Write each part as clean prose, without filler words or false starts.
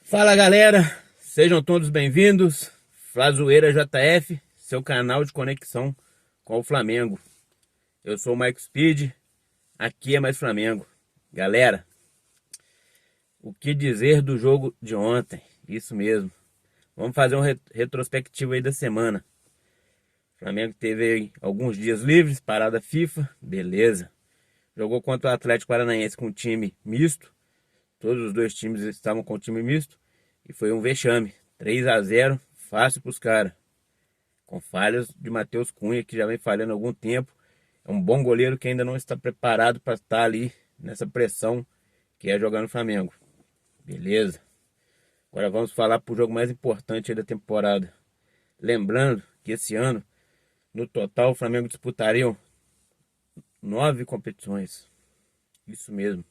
Fala galera, sejam todos bem-vindos. Flazoeira JF, seu canal de conexão com o Flamengo. Eu sou o Mike Speed, aqui é mais Flamengo. Galera, o que dizer do jogo de ontem? Isso mesmo. Vamos fazer um retrospectivo aí da semana. O Flamengo teve aí alguns dias livres, parada FIFA, beleza. Jogou contra o Atlético Paranaense com um time misto. Todos os dois times estavam com time misto. E foi um vexame. 3-0, fácil para os caras. Com falhas de Matheus Cunha, que já vem falhando há algum tempo. É um bom goleiro que ainda não está preparado para estar ali nessa pressão que é jogar no Flamengo. Beleza. Agora vamos falar para o jogo mais importante aí da temporada. Lembrando que esse ano, no total, o Flamengo disputaria 9 competições. Isso mesmo.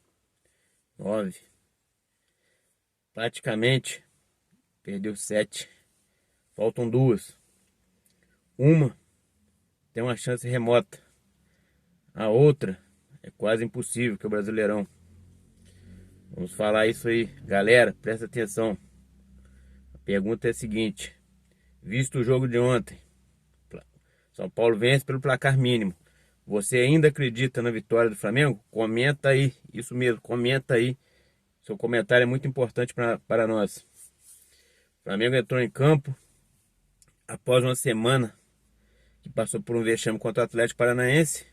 9. Praticamente perdeu 7. Faltam 2. Uma tem uma chance remota. A outra é quase impossível, que é o Brasileirão. Vamos falar isso aí. Galera, presta atenção. A pergunta é a seguinte. Visto o jogo de ontem, São Paulo vence pelo placar mínimo. Você ainda acredita na vitória do Flamengo? Comenta aí. Isso mesmo, comenta aí. Seu comentário é muito importante para nós. O Flamengo entrou em campo após uma semana que passou por um vexame contra o Atlético Paranaense.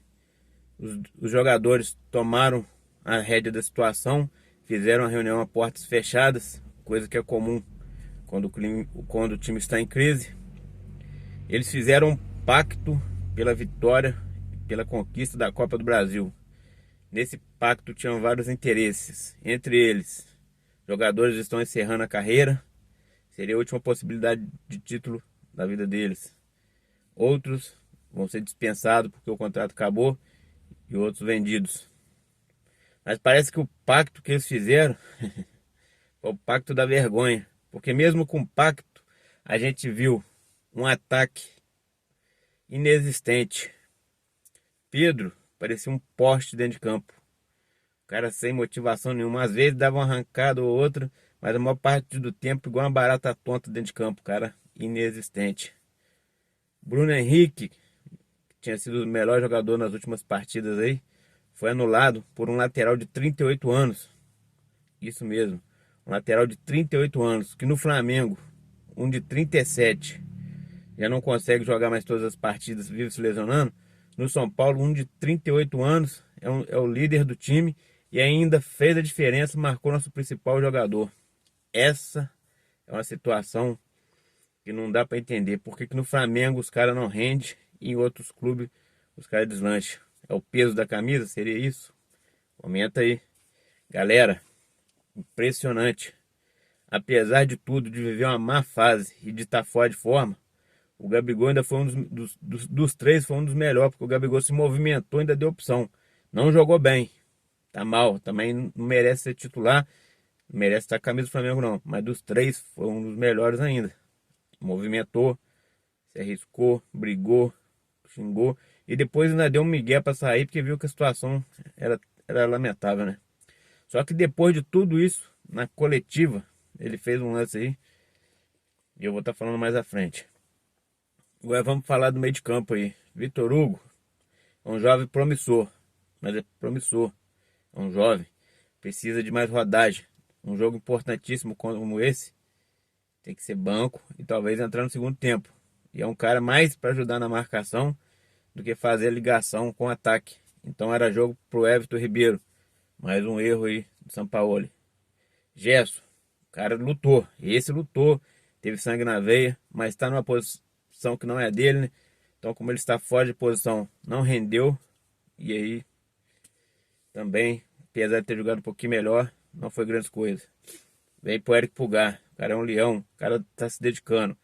Os jogadores tomaram a rédea da situação, fizeram a reunião a portas fechadas, coisa que é comum quando o time está em crise. Eles fizeram um pacto pela vitória e pela conquista da Copa do Brasil. Nesse pacto tinham vários interesses, entre eles, jogadores estão encerrando a carreira, seria a última possibilidade de título da vida deles. Outros vão ser dispensados porque o contrato acabou e outros vendidos. Mas parece que o pacto que eles fizeram é o pacto da vergonha. Porque mesmo com o pacto, a gente viu um ataque inexistente. Pedro parecia um poste dentro de campo. O cara sem motivação nenhuma. Às vezes dava uma arrancada ou outra, mas a maior parte do tempo igual uma barata tonta dentro de campo. Cara inexistente. Bruno Henrique, que tinha sido o melhor jogador nas últimas partidas aí, foi anulado por um lateral de 38 anos. Isso mesmo, um lateral de 38 anos, que no Flamengo, um de 37, já não consegue jogar mais todas as partidas, vive se lesionando. No São Paulo, um de 38 anos, é o líder do time e ainda fez a diferença, marcou nosso principal jogador. Essa é uma situação que não dá para entender. Por que no Flamengo os caras não rendem e em outros clubes os caras deslancham? É o peso da camisa? Seria isso? Comenta aí. Galera, impressionante. Apesar de tudo, de viver uma má fase e de estar fora de forma, o Gabigol ainda foi dos três, foi um dos melhores, porque o Gabigol se movimentou, ainda deu opção. Não jogou bem. Tá mal. Também não merece ser titular. Não merece estar com a camisa do Flamengo, não. Mas dos três, foi um dos melhores ainda. Movimentou, se arriscou, brigou, xingou. E depois ainda deu um migué para sair, porque viu que a situação era lamentável, né? Só que depois de tudo isso, na coletiva, ele fez um lance aí. E eu vou estar falando mais à frente. Agora vamos falar do meio de campo aí. Vitor Hugo é um jovem promissor. Mas é promissor. É um jovem. Precisa de mais rodagem. Um jogo importantíssimo como esse tem que ser banco e talvez entrar no segundo tempo. E é um cara mais para ajudar na marcação do que fazer ligação com ataque. Então era jogo pro Everton Ribeiro. Mais um erro aí do Sampaoli. Gerson, o cara lutou. Esse lutou. Teve sangue na veia, mas está numa posição que não é dele, né? Então como ele está fora de posição, não rendeu. E aí também, apesar de ter jogado um pouquinho melhor, não foi grandes coisas. Vem pro Eric Pulgar. O cara é um leão. O cara tá se dedicando.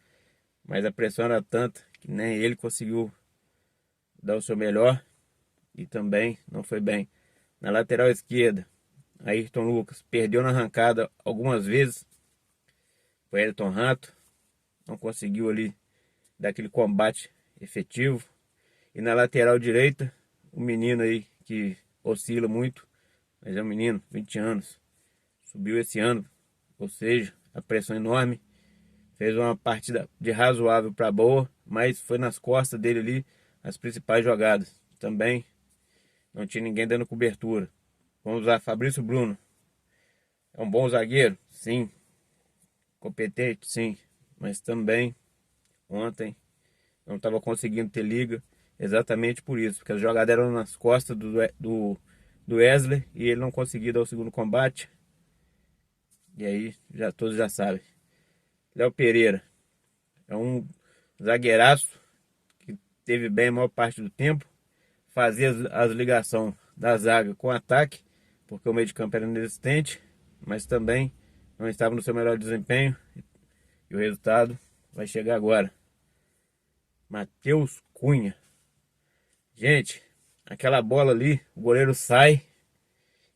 Mas a pressão era tanta que nem ele conseguiu dar o seu melhor. E também não foi bem. Na lateral esquerda, Ayrton Lucas perdeu na arrancada algumas vezes. Foi Ayrton Rato. Não conseguiu ali dar aquele combate efetivo. E na lateral direita, o menino aí que oscila muito. Mas é um menino, 20 anos. Subiu esse ano. Ou seja, a pressão enorme. Fez uma partida de razoável para boa, mas foi nas costas dele ali as principais jogadas. Também não tinha ninguém dando cobertura. Vamos usar Fabrício Bruno. É um bom zagueiro? Sim. Competente? Sim. Mas também ontem não estava conseguindo ter liga exatamente por isso. Porque as jogadas eram nas costas do Wesley e ele não conseguia dar o segundo combate. E aí todos já sabem. Léo Pereira é um zagueiraço que teve bem a maior parte do tempo. Fazia as ligações da zaga com o ataque, porque o meio de campo era inexistente, mas também não estava no seu melhor desempenho. E o resultado vai chegar agora. Matheus Cunha. Gente, aquela bola ali, o goleiro sai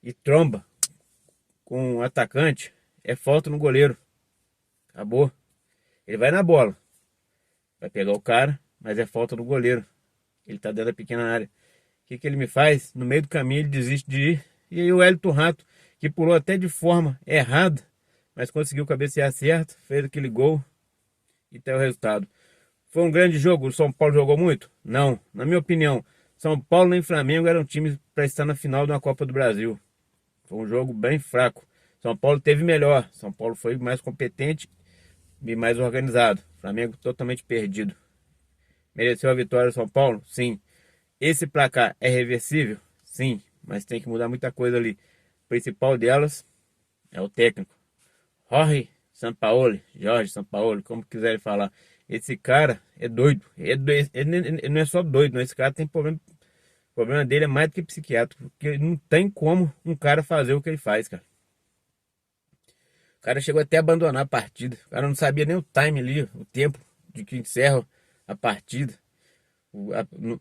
e tromba com o atacante. É falta no goleiro. Acabou. Ele vai na bola. Vai pegar o cara, mas é falta no goleiro. Ele tá dentro da pequena área. O que ele me faz? No meio do caminho ele desiste de ir. E aí o Wellington Rato, que pulou até de forma errada, mas conseguiu cabecear certo, fez aquele gol e tem o resultado. Foi um grande jogo. O São Paulo jogou muito? Não. Na minha opinião, São Paulo nem Flamengo eram times para estar na final de uma Copa do Brasil. Foi um jogo bem fraco. São Paulo teve melhor. São Paulo foi mais competente e mais organizado. Flamengo totalmente perdido. Mereceu a vitória do São Paulo? Sim. Esse placar é reversível? Sim. Mas tem que mudar muita coisa ali. O principal delas é o técnico. Jorge Sampaoli, como quiserem falar. Esse cara é doido. Ele não é só doido, não. Esse cara tem problema. O problema dele é mais do que psiquiátrico. Porque não tem como um cara fazer o que ele faz, cara. O cara chegou até a abandonar a partida. O cara não sabia nem o time ali, o tempo de que encerra a partida.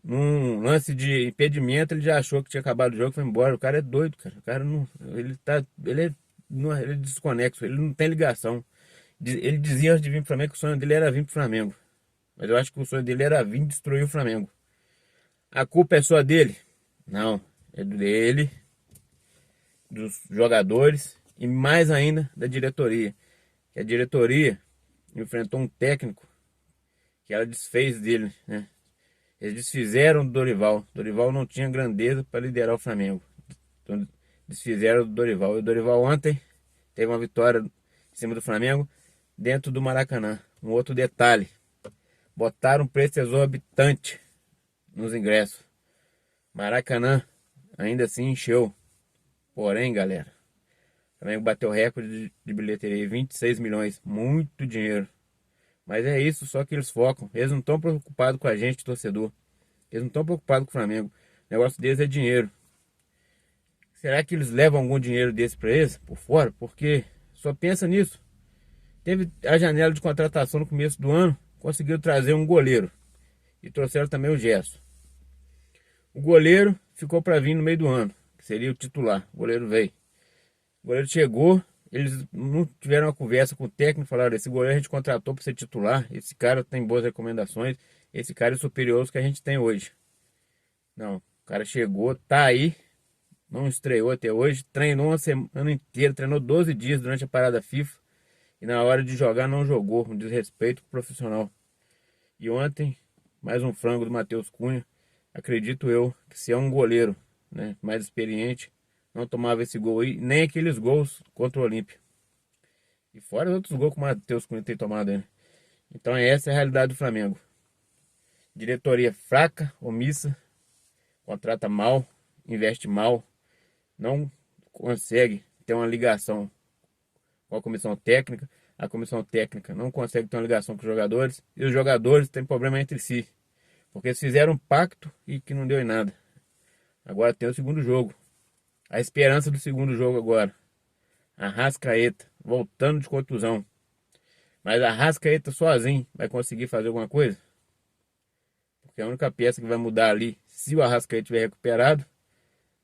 Num lance de impedimento, ele já achou que tinha acabado o jogo e foi embora. O cara é doido, cara. O cara não. Ele é desconexo, ele não tem ligação. Ele dizia antes de vir pro Flamengo que o sonho dele era vir pro Flamengo. Mas eu acho que o sonho dele era vir destruir o Flamengo. A culpa é só dele? Não. É dele, dos jogadores e mais ainda da diretoria. Que a diretoria enfrentou um técnico que ela desfez dele, né? Eles desfizeram do Dorival. Dorival não tinha grandeza para liderar o Flamengo. Então desfizeram do Dorival. E o Dorival ontem teve uma vitória em cima do Flamengo dentro do Maracanã. Um outro detalhe. Botaram um preço exorbitante nos ingressos. Maracanã ainda assim encheu. Porém, galera, o Flamengo bateu recorde de bilheteria, 26 milhões. Muito dinheiro. Mas é isso, só que eles focam. Eles não estão preocupados com a gente, torcedor. Eles não estão preocupados com o Flamengo. O negócio deles é dinheiro. Será que eles levam algum dinheiro desse para eles? Por fora? Porque só pensa nisso. Teve a janela de contratação no começo do ano. Conseguiram trazer um goleiro. E trouxeram também o Gerson. O goleiro ficou para vir no meio do ano. Que seria o titular. O goleiro veio. O goleiro chegou. Eles não tiveram uma conversa com o técnico, falaram, esse goleiro a gente contratou para ser titular, esse cara tem boas recomendações, esse cara é superior aos que a gente tem hoje. Não, o cara chegou, tá aí, não estreou até hoje, treinou uma semana inteira, treinou 12 dias durante a parada FIFA, e na hora de jogar não jogou, um desrespeito pro profissional. E ontem, mais um frango do Matheus Cunha, acredito eu que se é um goleiro, né, mais experiente, não tomava esse gol aí, nem aqueles gols contra o Olímpia. E fora os outros gols que o Matheus Cunha tem tomado, né? Então essa é a realidade do Flamengo. Diretoria fraca, omissa, contrata mal, investe mal, não consegue ter uma ligação com a comissão técnica. A comissão técnica não consegue ter uma ligação com os jogadores. E os jogadores têm problema entre si. Porque eles fizeram um pacto e que não deu em nada. Agora tem o segundo jogo. A esperança do segundo jogo agora. Arrascaeta, voltando de contusão. Mas Arrascaeta sozinho vai conseguir fazer alguma coisa? Porque a única peça que vai mudar ali, se o Arrascaeta estiver recuperado,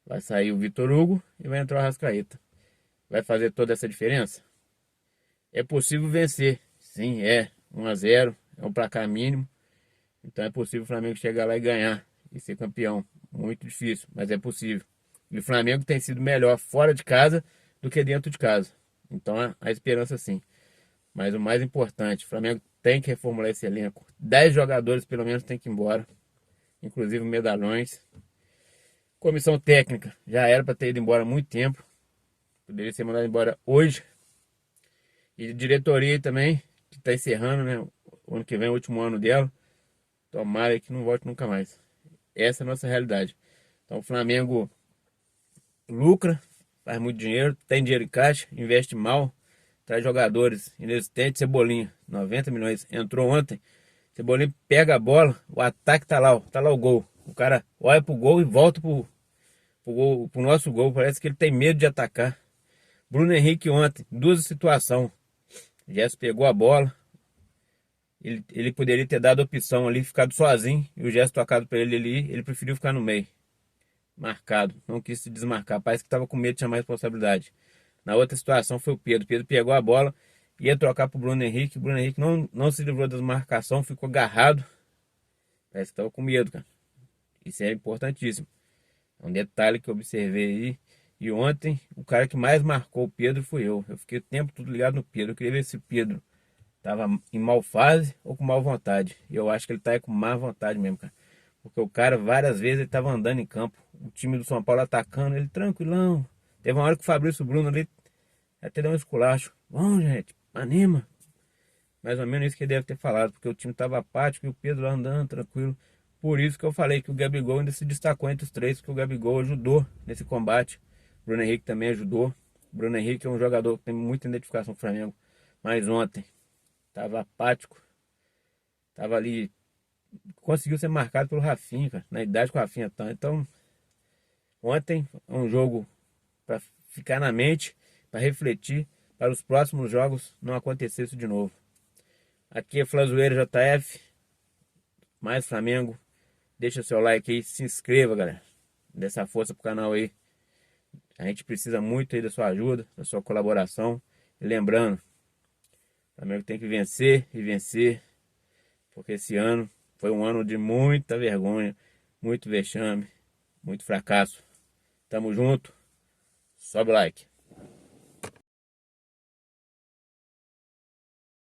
vai sair o Vitor Hugo e vai entrar o Arrascaeta. Vai fazer toda essa diferença? É possível vencer. Sim, é. 1-0, é um placar mínimo. Então é possível o Flamengo chegar lá e ganhar e ser campeão. Muito difícil, mas é possível. E o Flamengo tem sido melhor fora de casa do que dentro de casa. Então a esperança sim. Mas o mais importante, o Flamengo tem que reformular esse elenco. 10 jogadores pelo menos tem que ir embora, inclusive medalhões. Comissão técnica já era para ter ido embora há muito tempo, poderia ser mandado embora hoje. E diretoria também, que está encerrando, né? O ano que vem é o último ano dela. Tomara que não volte nunca mais. Essa é a nossa realidade. Então o Flamengo lucra, faz muito dinheiro, tem dinheiro em caixa, investe mal, traz jogadores inexistentes. Cebolinha, 90 milhões, entrou ontem. Cebolinha pega a bola, o ataque tá lá o gol. O cara olha pro gol e volta pro nosso gol. Parece que ele tem medo de atacar. Bruno Henrique ontem, duas situações. Gerson pegou a bola. Ele poderia ter dado a opção ali, ficado sozinho. E o Gerson tocado para ele ali, ele preferiu ficar no meio. Marcado, não quis se desmarcar. Parece que estava com medo de chamar a responsabilidade. Na outra situação foi o Pedro. O Pedro pegou a bola, ia trocar para o Bruno Henrique. O Bruno Henrique não se livrou da marcação, ficou agarrado. Parece que estava com medo, cara. Isso é importantíssimo. É um detalhe que eu observei aí. E ontem, o cara que mais marcou o Pedro fui eu. Eu fiquei o tempo todo ligado no Pedro. Eu queria ver se o Pedro tava em mal fase ou com mal vontade. E eu acho que ele tá com má vontade mesmo, cara. Porque o cara, várias vezes, ele tava andando em campo. O time do São Paulo atacando, ele tranquilão. Teve uma hora que o Fabrício Bruno ali até deu um esculacho. Bom, gente, anima. Mais ou menos isso que ele deve ter falado, porque o time tava apático e o Pedro lá andando tranquilo. Por isso que eu falei que o Gabigol ainda se destacou entre os três, porque o Gabigol ajudou nesse combate. O Bruno Henrique também ajudou. O Bruno Henrique é um jogador que tem muita identificação com o Flamengo. Mas ontem, tava apático. Tava ali. Conseguiu ser marcado pelo Rafinha, cara, na idade que o Rafinha tá. Então, ontem é um jogo para ficar na mente, para refletir, para os próximos jogos não acontecer isso de novo. Aqui é Flazoeiro JF, mais Flamengo. Deixa seu like aí, se inscreva, galera. Dê essa força pro canal aí. A gente precisa muito aí da sua ajuda, da sua colaboração. E lembrando, o Flamengo tem que vencer e vencer, porque esse ano foi um ano de muita vergonha, muito vexame, muito fracasso. Tamo junto. Sobe o like.